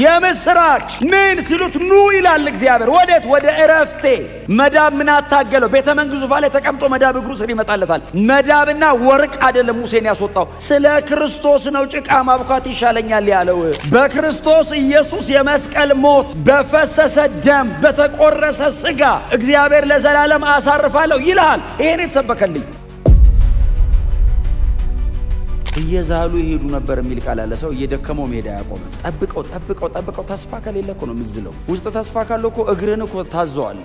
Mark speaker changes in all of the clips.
Speaker 1: የምስራች ምን ሲሉት ኑ ይላል እግዚአብሔር ወዴት ወደ እረፍቴ መዳብ ምን አታገለው ቤተ መንግስቱ ዙፋን ላይ ተቀምጦ መዳብ እግሩ ስር ይመጣለታል መዳብና ወርቅ አይደለም ሙሴን ያስወጣው ስለ ክርስቶስ ነው ጭቃ ማብካት ይሻለኛል ያለው በክርስቶስ ኢየሱስ የመስቀል ሞት በፈሰሰ ደም በተቆረሰ ስጋ እግዚአብሔር ለዘላለም አሳርፋለሁ ይላል ይሄን የተሰበከልኝ እየዛሉ ይሄዱ ነበር የሚል ቃል አለ ሰው እየደከመው ሜዳ ያቆመ ጠብቀው ተስፋ ከሌለ እኮ ነው ምዝለው ውስጥ ተስፋ ካለው እኮ እግርን እኮ ታዘዋለ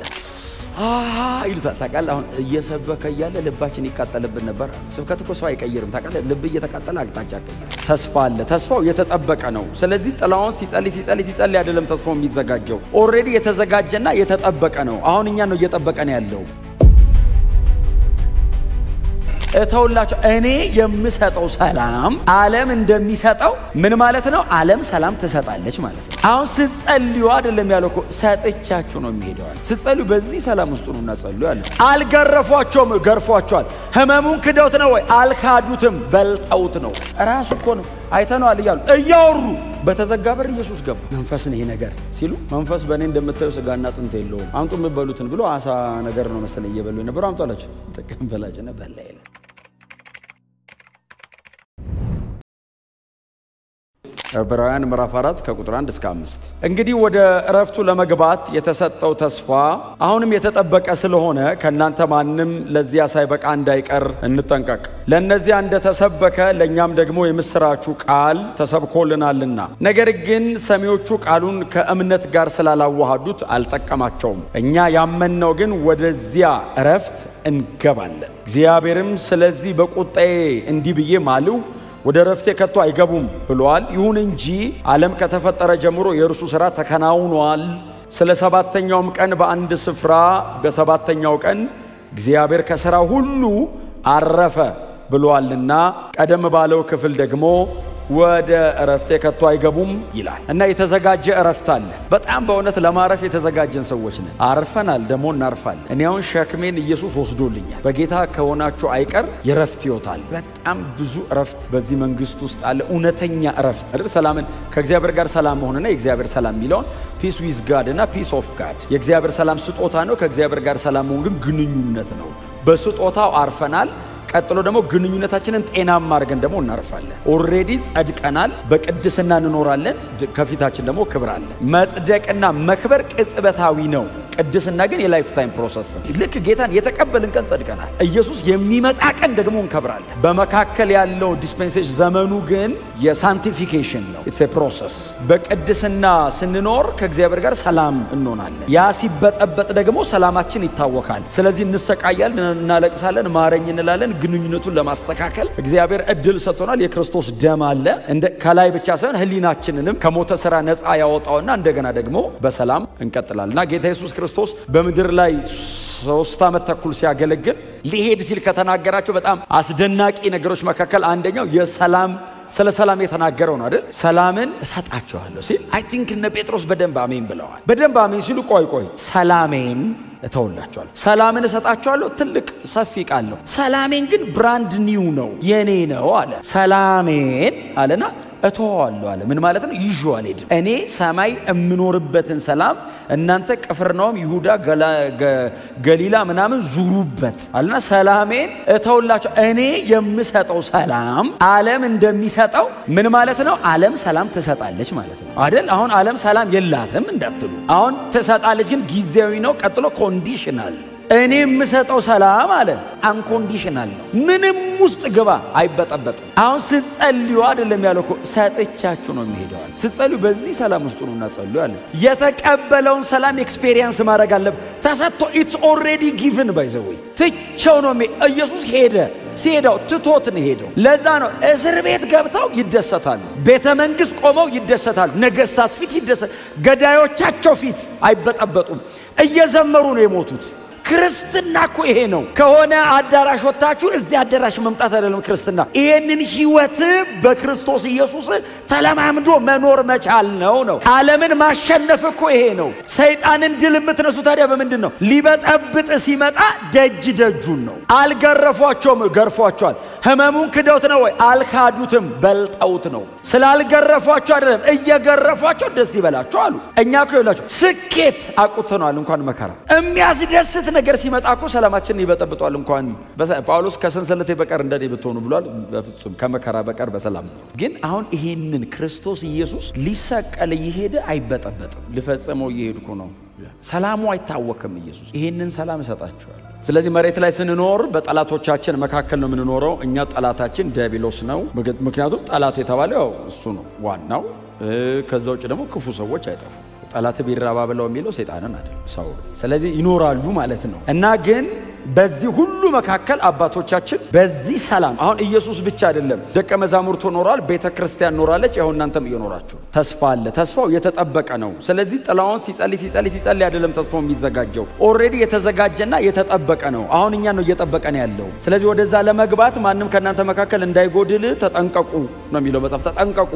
Speaker 1: ይሉታል ታቃለ አሁን እየሰበከ ያለ ልባችን ይቃጠልብን ነበር ስብከት እኮ ሰው አይቀይርም ታቃለ ልብ እየተቃጠለ አቅጣጫ ቀይር ተስፋ አለ ተስፋው የተጠበቀ ነው ስለዚህ ጥላውን ሲጸልይ አይደለም ተስፋው የሚዘጋጀው ኦሬዲ የተዘጋጀና የተጠበቀ ነው አሁን እኛ ነው እየጠበቀን ያለው እተውላችሁ እኔ የምሰጠው ሰላም ዓለም እንደሚሰጠው ምን ማለት ነው ዓለም ሰላም ትሰጣለች ማለት ነው አሁን ስትጸልዩ አይደለም ያለው እኮ ሰጥቻችሁ ነው የሚሄደው ስትጸልዩ በዚህ ሰላም ውስጥ ነው እና ጸልዩ አለ አልገረፏቸውም ገርፏቸዋል ህመሙን ክደውት ነው ወይ አልካዱትም በልጠውት ነው ራሱ እኮ ነው አይተነዋል እያወሩ በተዘጋ በር ኢየሱስ ገባ መንፈስ ነው ይሄ ነገር ሲሉ መንፈስ በእኔ እንደምታዩ ስጋና አጥንት የለውም አምጡ የምትበሉትን ብሎ አሳ ነገር ነው መሰለኝ እየበሉ ነበር አምጣላችሁ ተቀበላችሁ ነበር ላይ ዕብራውያን ምዕራፍ 4 ከቁጥር 1 እስከ 5 እንግዲህ ወደ እረፍቱ ለመግባት የተሰጠው ተስፋ አሁንም የተጠበቀ ስለሆነ ከናንተ ማንንም ለዚያ ሳይበቃ እንዳይቀር እንጠንቀቅ ለነዚያ እንደተሰበከ ለኛም ደግሞ የምስራቹ ቃል ተሰብኮልናልና ነገር ግን ሰሚዎቹ ቃሉን ከእምነት ጋር ስላላዋሃዱት አልጠቀማቸውም እኛ ያመንነው ግን ወደዚያ እረፍት እንገባለን እግዚአብሔርም ስለዚህ በቁጣዬ እንዲህ ብዬ ማልሁ ወደ ረፍቴ ከቶ አይገቡም ብሏል ይሁን እንጂ ዓለም ከተፈጠረ ጀምሮ የእርሱ ሥራ ተከናውኗል ስለ ሰባተኛውም ቀን በአንድ ስፍራ በሰባተኛው ቀን እግዚአብሔር ከሥራ ሁሉ አረፈ ብሏልና ቀደም ባለው ክፍል ደግሞ ወደ እረፍቴ ከቶ አይገቡም ይላል እና የተዘጋጀ እረፍት አለ በጣም በእውነት ለማረፍ የተዘጋጀን ሰዎች ነን አርፈናል ደሞ እናርፋለን እኔ አሁን ሸክሜን ኢየሱስ ወስዶልኛል በጌታ ከሆናችሁ አይቀር የረፍት ይወጣል በጣም ብዙ እረፍት በዚህ መንግስት ውስጥ አለ እውነተኛ እረፍት አይደል ሰላምን ከእግዚአብሔር ጋር ሰላም መሆንና የእግዚአብሔር ሰላም ሚለው peace with God እና peace of God የእግዚአብሔር ሰላም ስጦታ ነው ከእግዚአብሔር ጋር ሰላም መሆን ግን ግንኙነት ነው በስጦታው አርፈናል ቀጥሎ ደግሞ ግንኙነታችንን ጤናማ አድርገን ደግሞ እናርፋለን ኦሬዲ ጸድቀናል በቅድስና እንኖራለን ከፊታችን ደግሞ ክብር አለ መጽደቅና መክበር ቅጽበታዊ ነው ቅድስና ግን የላይፍ ታይም ፕሮሰስ ልክ ጌታን የተቀበልን ቀን ጸድቀናል ኢየሱስ የሚመጣ ቀን ደግሞ እንከብራለን በመካከል ያለው ዲስፔንሴሽን ዘመኑ ግን የሳንቲፊኬሽን ነው ኢትስ ኤ ፕሮሰስ በቅድስና ስንኖር ከእግዚአብሔር ጋር ሰላም እንሆናለን ያ ሲበጠበጥ ደግሞ ሰላማችን ይታወካል ስለዚህ እንሰቃያለን እናለቅሳለን ማረኝ እንላለን ግንኙነቱን ለማስተካከል እግዚአብሔር እድል ሰጥቶናል የክርስቶስ ደም አለ እንደ ከላይ ብቻ ሳይሆን ህሊናችንንም ከሞተ ሥራ ነፃ ያወጣውና እንደገና ደግሞ በሰላም እንቀጥላልና ጌታ ኢየሱስ ክርስቶስ በመድር ላይ 3 ዓመት ተኩል ሲያገለግል ሊሄድ ሲል ከተናገራቸው በጣም አስደናቂ ነገሮች መካከል አንደኛው የሰላም ስለ ሰላም የተናገረው ነው አይደል ሰላምን እሰጣቸዋለሁ ሲል አይ ቲንክ እነ ጴጥሮስ በደንብ አሜን ብለዋል በደንብ አሜን ሲሉ ቆይ ሰላሜን እተውላቸዋለሁ ሰላምን እሰጣቸዋለሁ ትልቅ ሰፊ ቃል ነው ሰላሜን ግን ብራንድ ኒው ነው የኔ ነው አለ ሰላሜን አለና እተዋለሁ አለ ምን ማለት ነው ይዟል ሄድ እኔ ሰማይ እምኖርበትን ሰላም እናንተ ቅፍርናውም ይሁዳ ገሊላ ምናምን ዙሩበት አለና ሰላሜን እተውላችሁ እኔ የምሰጠው ሰላም ዓለም እንደሚሰጠው ምን ማለት ነው ዓለም ሰላም ትሰጣለች ማለት ነው አይደል አሁን ዓለም ሰላም የላትም እንዳትሉ አሁን ትሰጣለች ግን ጊዜያዊ ነው ቀጥሎ ኮንዲሽናል እኔ የምሰጠው ሰላም አለ አንኮንዲሽናል ነው ምንም ውስጥ ግባ አይበጠበጥም አሁን ስትጸልዩ አይደለም ያለው እኮ ሰጥቻችሁ ነው የሚሄደው ስትጸልዩ በዚህ ሰላም ውስጥ ነው እናጸልዩ አለ የተቀበለውን ሰላም ኤክስፒሪየንስ ማድረግ አለ ተሰጥቶ ኢትስ ኦሬዲ ጊቭን ባይ ዘ ዌይ ትቼው ነው ኢየሱስ ሄደ ሲሄደው ትቶት ነው ሄደው ለዛ ነው እስር ቤት ገብተው ይደሰታሉ ቤተ መንግስት ቆመው ይደሰታሉ ነገስታት ፊት ይደሰታሉ ገዳዮቻቸው ፊት አይበጠበጡም እየዘመሩ ነው የሞቱት ክርስትና እኮ ይሄ ነው ከሆነ አዳራሽ ወጣችሁ እዚህ አዳራሽ መምጣት አይደለም ክርስትና ይሄንን ህይወት በክርስቶስ ኢየሱስ ተለማምዶ መኖር መቻል ነው ዓለምን ማሸነፍ እኮ ይሄ ነው ሰይጣንን ድል የምትነሱ ታዲያ በምንድነው ሊበጠብጥ ሲመጣ ደጅ ደጁን ነው አልገረፏቸውም ገርፏቸዋል ህመሙን ክደውት ነው ወይ? አልካዱትም፣ በልጠውት ነው። ስላልገረፏቸው አይደለም፣ እየገረፏቸው ደስ ይበላቸው አሉ። እኛ እኮ ይላችሁ ስኬት አቁተናል። እንኳን መከራ የሚያስደስት ነገር ሲመጣ እኮ ሰላማችንን ይበጠብጣል። እንኳን ጳውሎስ ከሰንሰለቴ በቀር እንደኔ ብትሆኑ ብሏል። በፍጹም ከመከራ በቀር በሰላም ነው። ግን አሁን ይሄንን ክርስቶስ ኢየሱስ ሊሰቀል እየሄደ አይበጠበጥም። ሊፈጽመው እየሄድኩ ነው። ሰላሙ አይታወክም። ኢየሱስ ይሄንን ሰላም ይሰጣቸዋል። ስለዚህ መሬት ላይ ስንኖር በጠላቶቻችን መካከል ነው የምንኖረው። እኛ ጠላታችን ዲያብሎስ ነው። ምክንያቱም ጠላት የተባለው እሱ ነው ዋናው። ከዛ ውጭ ደግሞ ክፉ ሰዎች አይጠፉ። ጠላት ቢራባ ብለው የሚለው ሰይጣንን አይደል ሰው። ስለዚህ ይኖራሉ ማለት ነው። እና ግን በዚህ ሁሉ መካከል አባቶቻችን በዚህ ሰላም አሁን ኢየሱስ ብቻ አይደለም ደቀ መዛሙርቱ ኖራል፣ ቤተክርስቲያን ኖራለች። አሁን እናንተም እየኖራችሁ ተስፋ አለ። ተስፋው የተጠበቀ ነው። ስለዚህ ጥላውን ሲጸልይ አይደለም ተስፋው የሚዘጋጀው ኦሬዲ የተዘጋጀና የተጠበቀ ነው። አሁን እኛ ነው እየጠበቀን ያለው። ስለዚህ ወደዛ ለመግባት ማንም ከናንተ መካከል እንዳይጎድል ተጠንቀቁ ነው የሚለው መጽሐፍ። ተጠንቀቁ፣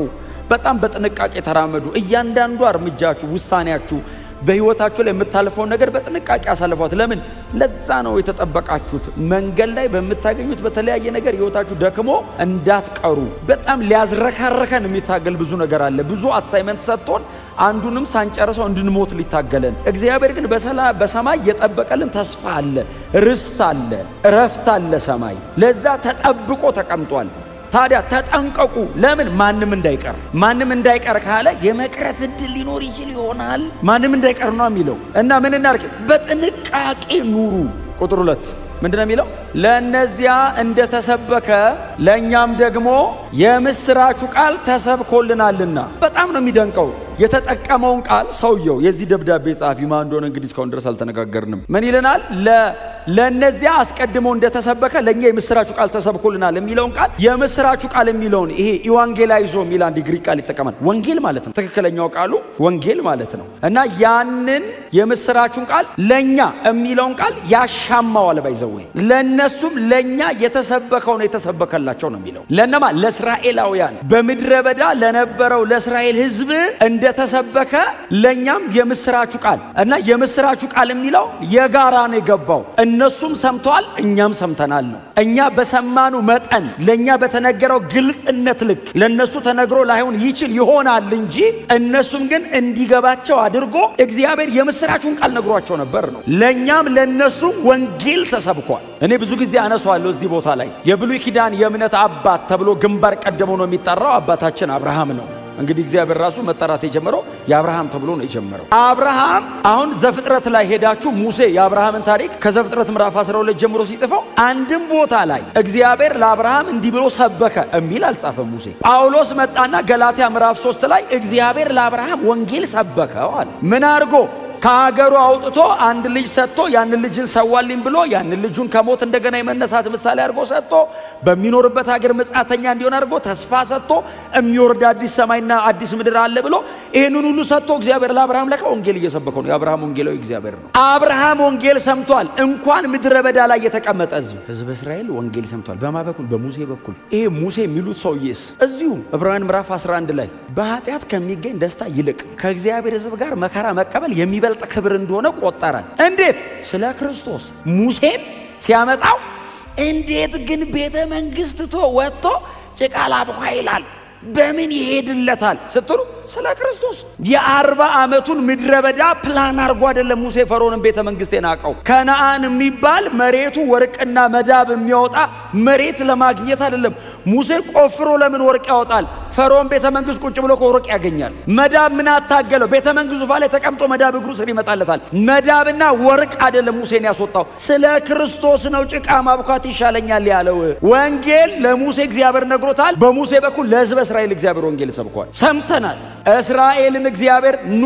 Speaker 1: በጣም በጥንቃቄ ተራመዱ። እያንዳንዱ እርምጃችሁ፣ ውሳኔያችሁ በህይወታችሁ ላይ የምታልፈው ነገር በጥንቃቄ አሳልፏት። ለምን? ለዛ ነው የተጠበቃችሁት። መንገድ ላይ በመታገኙት በተለያየ ነገር ህይወታችሁ ደክሞ እንዳትቀሩ። በጣም ሊያዝረካረከን የሚታገል ብዙ ነገር አለ። ብዙ አሳይመንት ሰጥቶን አንዱንም ሳንጨርሰው እንድንሞት ሊታገለን። እግዚአብሔር ግን በሰማይ የጠበቀልን ተስፋ አለ፣ ርስት አለ፣ እረፍት አለ። ሰማይ ለዛ ተጠብቆ ተቀምጧል። ታዲያ ተጠንቀቁ። ለምን? ማንም እንዳይቀር ካለ የመቅረት እድል ሊኖር ይችል ይሆናል። ማንም እንዳይቀር ነው የሚለው እና ምን እናርክ? በጥንቃቄ ኑሩ። ቁጥር 2 ምንድነው የሚለው? ለነዚያ እንደተሰበከ ለኛም ደግሞ የምስራቹ ቃል ተሰብኮልናልና። በጣም ነው የሚደንቀው የተጠቀመውን ቃል ሰውየው። የዚህ ደብዳቤ ጻፊ ማን እንደሆነ እንግዲህ እስካሁን ድረስ አልተነጋገርንም። ምን ይለናል? ለነዚያ አስቀድሞ እንደተሰበከ ለኛ የምስራቹ ቃል ተሰብኮልናል የሚለውን ቃል የምስራቹ ቃል የሚለውን ይሄ ኢቫንጌላይዞ የሚል አንድ ግሪክ ቃል ይጠቀማል። ወንጌል ማለት ነው ትክክለኛው ቃሉ ወንጌል ማለት ነው። እና ያንን የምስራቹን ቃል ለኛ የሚለውን ቃል ያሻማዋል። ባይዘው ለነሱም ለኛ የተሰበከው ነው የተሰበከላቸው ነው የሚለው። ለነማ ለእስራኤላውያን በምድረ በዳ ለነበረው ለእስራኤል ሕዝብ እንደተሰበከ ለኛም የምስራቹ ቃል እና የምስራቹ ቃል የሚለው የጋራ ነው የገባው። እነሱም ሰምተዋል፣ እኛም ሰምተናል ነው። እኛ በሰማኑ መጠን ለኛ በተነገረው ግልጽነት ልክ ለነሱ ተነግሮ ላይሆን ይችል ይሆናል እንጂ እነሱም ግን እንዲገባቸው አድርጎ እግዚአብሔር የምስራቹን ቃል ነግሯቸው ነበር ነው። ለኛም ለነሱ ወንጌል ተሰብኳል። እኔ ብዙ ጊዜ አነሳዋለሁ እዚህ ቦታ ላይ የብሉይ ኪዳን የእምነት አባት ተብሎ ግንባር ቀደሙ ነው የሚጠራው አባታችን አብርሃም ነው። እንግዲህ እግዚአብሔር ራሱ መጠራት የጀመረው የአብርሃም ተብሎ ነው የጀመረው። አብርሃም አሁን ዘፍጥረት ላይ ሄዳችሁ ሙሴ የአብርሃምን ታሪክ ከዘፍጥረት ምዕራፍ 12 ጀምሮ ሲጽፈው አንድም ቦታ ላይ እግዚአብሔር ለአብርሃም እንዲህ ብሎ ሰበከ የሚል አልጻፈም ሙሴ። ጳውሎስ መጣና ገላትያ ምዕራፍ 3 ላይ እግዚአብሔር ለአብርሃም ወንጌል ሰበከው አለ። ምን አድርጎ? ከሀገሩ አውጥቶ አንድ ልጅ ሰጥቶ ያን ልጅን ሰዋልኝ ብሎ ያን ልጁን ከሞት እንደገና የመነሳት ምሳሌ አድርጎ ሰጥቶ በሚኖርበት ሀገር መጻተኛ እንዲሆን አድርጎ ተስፋ ሰጥቶ የሚወርድ አዲስ ሰማይና አዲስ ምድር አለ ብሎ ይሄንን ሁሉ ሰጥቶ እግዚአብሔር ለአብርሃም ለካ ወንጌል እየሰበከው ነው። የአብርሃም ወንጌላዊ እግዚአብሔር ነው። አብርሃም ወንጌል ሰምቷል። እንኳን ምድረ በዳ ላይ የተቀመጠ ሕዝብ እስራኤል ወንጌል ሰምቷል። በማ በኩል? በሙሴ በኩል። ይሄ ሙሴ የሚሉት ሰውዬስ እዚሁ ዕብራውያን ምዕራፍ 11 ላይ በኃጢአት ከሚገኝ ደስታ ይልቅ ከእግዚአብሔር ሕዝብ ጋር መከራ መቀበል የሚበልጥ ክብር እንደሆነ ቆጠረ። እንዴት? ስለ ክርስቶስ ሙሴን ሲያመጣው እንዴት ግን ቤተ መንግስት ወጥቶ ጭቃ ላብኳ ይላል? በምን ይሄድለታል ስትሉ ስለ ክርስቶስ የ40 ዓመቱን ምድረ በዳ ፕላን አርጎ አይደለም ሙሴ ፈርዖንን ቤተ መንግስት የናቀው። ከነዓን የሚባል መሬቱ ወርቅና መዳብ የሚያወጣ መሬት ለማግኘት አይደለም። ሙሴ ቆፍሮ ለምን ወርቅ ያወጣል? ፈርዖን ቤተ መንግስት ቁጭ ብሎ ወርቅ ያገኛል። መዳብ ምን አታገለው? ቤተ መንግስቱ ላይ ተቀምጦ መዳብ እግሩ ስር ይመጣለታል። መዳብና ወርቅ አይደለም ሙሴን ያስወጣው፣ ስለ ክርስቶስ ነው። ጭቃ ማብኳት ይሻለኛል ያለው ወንጌል ለሙሴ እግዚአብሔር ነግሮታል። በሙሴ በኩል ለሕዝበ እስራኤል እግዚአብሔር ወንጌል ሰብኳል። ሰምተናል። እስራኤልን እግዚአብሔር ኑ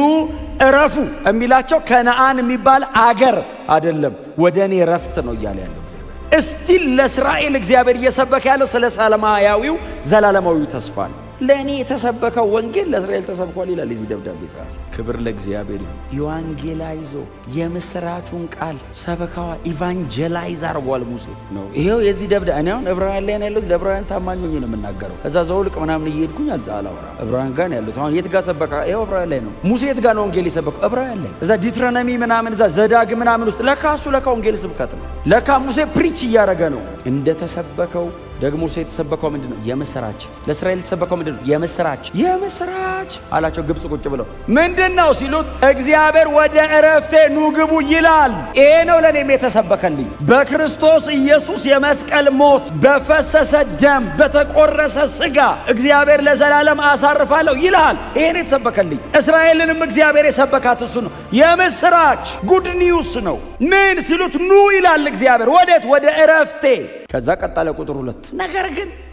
Speaker 1: እረፉ የሚላቸው ከነዓን የሚባል አገር አይደለም፣ ወደኔ ረፍት ነው እያለ ያለው እግዚአብሔር። እስቲል ለእስራኤል እግዚአብሔር እየሰበከ ያለው ስለ ሰላማዊው ዘላለማዊው ተስፋ ነው። ለኔ የተሰበከው ወንጌል ለእስራኤል ተሰብኳል ይላል እዚህ ደብዳቤ ጻፍ። ክብር ለእግዚአብሔር ይሁን። ኢቫንጌላይዞ የምስራቹን ቃል ሰበካዋ ኢቫንጀላይዝ አርጓል ሙሴ ነው። ይሄው የዚህ ደብዳቤ እኔ አሁን ዕብራውያን ላይ ያለው ለዕብራውያን ታማኝ ሆኜ ነው የምናገረው። እዛ ዘውልቅ ምናምን እየሄድኩኝ አላወራ። ዕብራውያን ጋር ያለው አሁን የት ጋር ሰበካ? ይሄው ዕብራውያን ላይ ነው። ሙሴ የት ጋር ነው ወንጌል የሰበከው? ዕብራውያን ላይ። እዛ ዲትሮኖሚ ምናምን እዛ ዘዳግ ምናምን ውስጥ ለካ እሱ ለካ ወንጌል ስብከት ነው። ለካ ሙሴ ፕሪች እያደረገ ነው። እንደተሰበከው ደግሞ የተሰበከው ምንድነው? የምስራች። ለእስራኤል የተሰበከው ምንድነው? የምስራች። የምስራች አላቸው ግብጽ ቁጭ ብለው። ምንድነው ሲሉት እግዚአብሔር ወደ ዕረፍቴ ኑ ግቡ ይላል። ይሄ ነው ለኔም የተሰበከልኝ። በክርስቶስ ኢየሱስ የመስቀል ሞት፣ በፈሰሰ ደም፣ በተቆረሰ ስጋ እግዚአብሔር ለዘላለም አሳርፋለሁ ይላል። ይሄ ነው የተሰበከልኝ። እስራኤልንም እግዚአብሔር የሰበካት እሱ ነው። የምስራች ጉድ ኒውስ ነው። ምን ሲሉት ኑ ይላል እግዚአብሔር። ወዴት? ወደ ዕረፍቴ። ከዛ ቀጣለ ቁጥር 2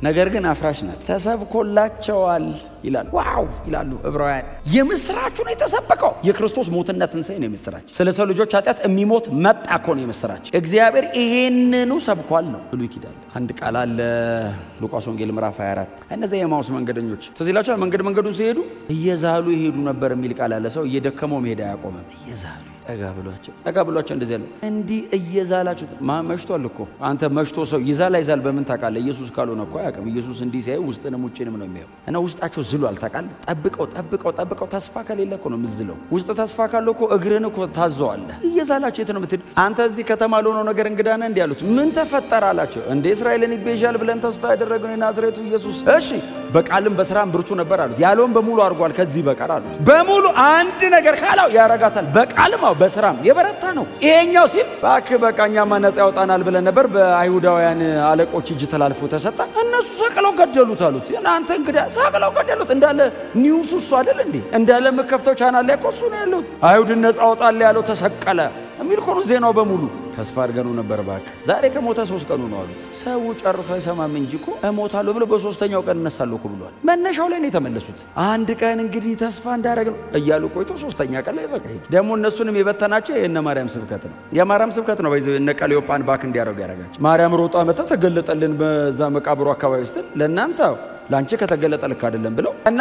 Speaker 1: ነገር ግን አፍራሽ ናት፣ ተሰብኮላቸዋል ይላል። ዋው ይላሉ ዕብራውያን። የምስራቹ ነው የተሰበከው። የክርስቶስ ሞትና ትንሣኤ ነው የምስራች። ስለ ሰው ልጆች ኃጢአት የሚሞት መጣ እኮ ነው የምስራች። እግዚአብሔር ይሄንኑ ሰብኳል ነው ብሎ ይኪዳል። አንድ ቃል አለ ሉቃስ ወንጌል ምዕራፍ 24 እነዚያ የኤማሁስ መንገደኞች ትዝ ይላችኋል። መንገዱን ሲሄዱ እየዛሉ ይሄዱ ነበር የሚል ቃል አለ። ሰው እየደከመው መሄድ አያቆምም። እየዛሉ ጠጋ ብሏቸው እንደዚህ ያለ እንዲህ እየዛላችሁ መሽቷል እኮ አንተ መሽቶ ሰው ይዛል በምን ታውቃለህ? ኢየሱስ ካልሆነ እኮ አያውቅም። ኢየሱስ እንዲህ ሲያዩ ውስጥንም ውጭንም ነው የሚያየው። እና ውስጣቸው ዝሏል ታውቃለህ። ጠብቀው ተስፋ ከሌለ እኮ ነው የምዝለው። ውስጥ ተስፋ ካለው እኮ እግርን እኮ ታዘዋለህ። እየዛላችሁ የት ነው የምትሄዱ? አንተ እዚህ ከተማ ለሆነው ነገር እንግዳ ነህ እንዲህ አሉት። ምን ተፈጠረ አላቸው። እንደ እስራኤልን ይቤዣል ብለን ተስፋ ያደረግነው የናዝሬቱ ኢየሱስ እሺ በቃልም በስራም ብርቱ ነበር አሉት። ያለውን በሙሉ አድርጓል ከዚህ በቀር አሉት። በሙሉ አንድ ነገር ካላው ያረጋታል። በቃልም በስራም የበረታ ነው። ይሄኛው ሲል በቃኛማ ነፃ ያወጣናል ብለን ነበር። በአይሁዳውያን አለቆች እጅ ተላልፎ ተሰጣ። እነሱ ሰቅለው ገደሉት አሉት። እናንተ እንግዳ ሰቅለው ገደሉት እንዳለ ኒውስ እሱ አይደል እንዴ? እንዳለ መከፍተው ቻናል ላይ እኮ እሱ ነው ያለው። አይሁድን ነፃ ያወጣል ያለው ተሰቀለ የሚል እኮ ነው ዜናው በሙሉ። ተስፋ አድርገኑ ነበር ባክ። ዛሬ ከሞተ 3 ቀኑ ነው አሉት። ሰው ጨርሶ አይሰማም እንጂ እኮ እሞታለሁ ብሎ በ3ኛው ቀን እነሳለሁ እኮ ብሏል። መነሻው ላይ ነው የተመለሱት። አንድ ቀን እንግዲህ ተስፋ እንዳደረግ ነው እያሉ ቆይቶ 3ኛ ቀን ላይ በቃ ሄዱ። ደግሞ እነሱንም የበተናቸው የእነ ማርያም ስብከት ነው። የማርያም ስብከት ነው ባይዘው እነ ቀሌዮጳን ባክ እንዲያረጉ ያረጋቸው። ማርያም ሮጣ መጣ ተገለጠልን በዛ መቃብሩ አካባቢ ስትል ለእናንተ ላንቺ ከተገለጠ ልክ አይደለም ብለው እና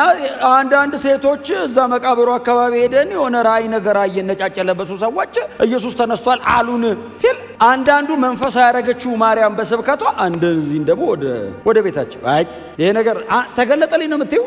Speaker 1: አንዳንድ ሴቶች እዛ መቃብሩ አካባቢ ሄደን የሆነ ራእይ ነገር አየን። ነጫጭ የለበሱ ሰዎች ኢየሱስ ተነስቷል አሉን ሲል አንዳንዱ መንፈሳዊ ያረገችው ማርያም በስብከቷ እንደዚህ ደግሞ ወደ ቤታቸው አይ ይሄ ነገር ተገለጠልኝ ነው የምትይው?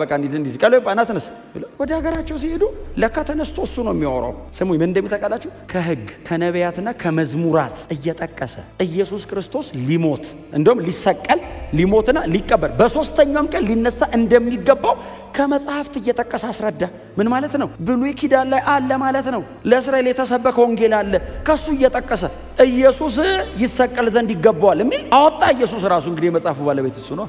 Speaker 1: በቃ እንዲህ ቀሌዮጳን ተነስ ብለው ወደ ሀገራቸው ሲሄዱ ለካ ተነስቶ እሱ ነው የሚያወራው። ስሙኝ ምን እንደሚታቃላችሁ ከሕግ ከነቢያትና ከመዝሙራት እየጠቀሰ ኢየሱስ ክርስቶስ ሊሞት እንደውም ሊሰቀል ሊሞትና ሊቀበር በ3ኛውም ቀን ሊነሳ እንደሚገባው ከመጽሐፍት እየጠቀሰ አስረዳ። ምን ማለት ነው? ብሉይ ኪዳን ላይ አለ ማለት ነው። ለእስራኤል የተሰበከ ወንጌል አለ። ከሱ እየጠቀሰ ኢየሱስ ይሰቀል ዘንድ ይገባዋል የሚል አወጣ። ኢየሱስ ራሱ እንግዲህ የመጽሐፉ ባለቤት እሱ ነው።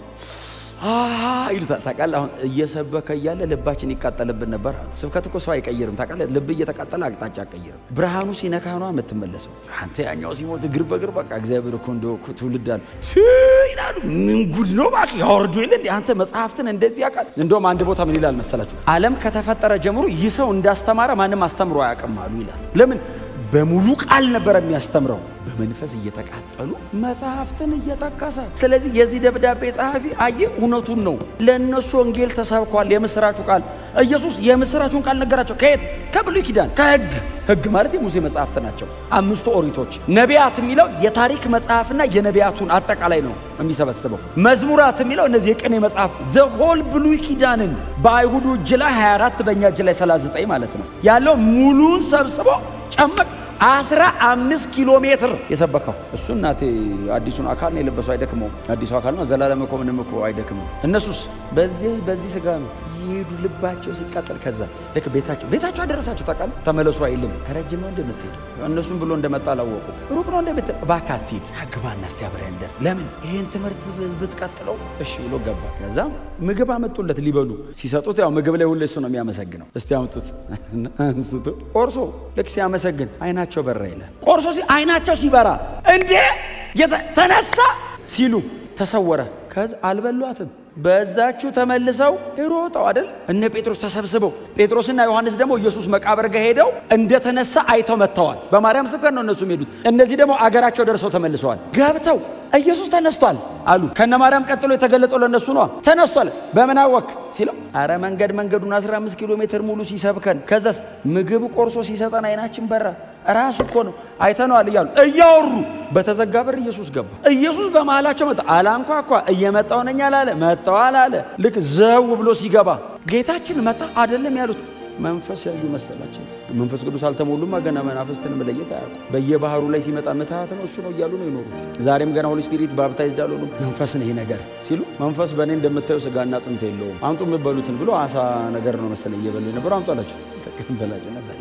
Speaker 1: ይሉታል ታውቃለህ። አሁን እየሰበከ እያለ ልባችን ይቃጠልብን ነበር። ስብከት እኮ ሰው አይቀይርም ታውቃለህ። ልብ እየተቃጠለ አቅጣጫ አይቀይርም። ብርሃኑ ሲነካ ነው የምትመለሰው። አንተ ያኛው ሲሞት እግር በእግር በቃ እግዚአብሔር እኮ እንደው ትውልድ አለ ይላሉ። ምን ጉድ ነው ባክ ያወርዱ ይል እንዴ አንተ መጽሐፍትን እንደዚህ ያውቃል። እንደውም አንድ ቦታ ምን ይላል መሰላችሁ? ዓለም ከተፈጠረ ጀምሮ ይህ ሰው እንዳስተማረ ማንም አስተምሮ አያውቅም አሉ ይላል። ለምን? በሙሉ ቃል ነበር የሚያስተምረው። በመንፈስ እየተቃጠሉ መጽሐፍትን እየጠቀሰ። ስለዚህ የዚህ ደብዳቤ ጸሐፊ አየ እውነቱን ነው። ለነሱ ወንጌል ተሰብኳል። የምስራቹ ቃል ኢየሱስ የምስራቹን ቃል ነገራቸው። ከየት? ከብሉይ ኪዳን ከሕግ ማለት የሙሴ መጽሐፍት ናቸው። 5 ኦሪቶች። ነቢያት የሚለው የታሪክ መጽሐፍና የነቢያቱን አጠቃላይ ነው የሚሰበስበው። መዝሙራት የሚለው እነዚህ የቅኔ መጽሐፍት the whole ብሉይ ኪዳንን በአይሁዱ እጅ ላይ 24 በእኛ እጅ ላይ 39 ማለት ነው ያለው ሙሉን ሰብስቦ ጨመቅ 15 ኪሎ ሜትር የሰበከው እሱ። እናቴ አዲሱን አካል ነው የለበሰው አይደክመው። አዲሱ አካል ነው ዘላለም እኮ ምንም እኮ አይደክመው። እነሱስ በዚህ ስጋ ነው ይሄዱ። ልባቸው ሲቃጠል ከዛ ለክ ቤታቸው አደረሳቸው ታውቃለህ። ተመለሱ አይልም። ረጅም ነው እንደምትሄድ እነሱም ብሎ እንደመጣ አላወቁ። ሩቅ ነው እንደምትሄድ ባካቲት አግባና እስቲ አብረን እንደር ለምን ይሄን ትምህርት ብትቀጥለው እሺ ብሎ ገባ። ከዛ ምግብ አመጡለት ሊበሉ ሲሰጡት ያው ምግብ ላይ ሁሉ እሱ ነው የሚያመሰግነው። እስቲ አምጡት አንስቶ ቆርሶ ልክ ሲያመሰግን አይናቸው በራ ይላል። ቆርሶ አይናቸው ሲበራ እንዴ ተነሳ ሲሉ ተሰወረ። ከዛ አልበሏትም። በዛችሁ ተመልሰው ሮጠው አይደል እነ ጴጥሮስ ተሰብስበው። ጴጥሮስና ዮሐንስ ደግሞ ኢየሱስ መቃብር ጋር ሄደው እንደተነሳ አይተው መተዋል። በማርያም ስብከት ነው እነሱ ሄዱት። እነዚህ ደግሞ አገራቸው ደርሰው ተመልሰዋል። ገብተው ኢየሱስ ተነስቷል አሉ። ከነ ማርያም ቀጥሎ የተገለጠው ለነሱ ነው። ተነስቷል በምን አወክ ሲለው አረ መንገዱን 15 ኪሎ ሜትር ሙሉ ሲሰብከን ከዛስ ምግብ ቆርሶ ሲሰጠን አይናችን በራ። ራሱ እኮ ነው አይተነዋል እያሉ እያወሩ በተዘጋ በር ኢየሱስ ገባ። ኢየሱስ በመሃላቸው መጣ። አላንኳኳ እየመጣው ነኝ አላለ። መጣው አላለ። ልክ ዘው ብሎ ሲገባ ጌታችን መጣ አይደለም ያሉት። መንፈስ ያዩ መሰላቸው። መንፈስ ቅዱስ አልተሞሉም ገና መናፍስትን መለየት አያውቁ። በየባህሩ ላይ ሲመጣ ምትሃት ነው እሱ ነው እያሉ ነው የኖሩት። ዛሬም ገና ሆሊ ስፒሪት ባፕታይዝድ አልሆኑም። መንፈስ ነው ይሄ ነገር ሲሉ መንፈስ በእኔ እንደምታዩ ስጋና አጥንት የለውም አምጡ የምትበሉትን ብሎ አሳ ነገር ነው መሰለኝ እየበሉ ነበር። አምጡ አላቸው። ተቀበላቸው ነበር።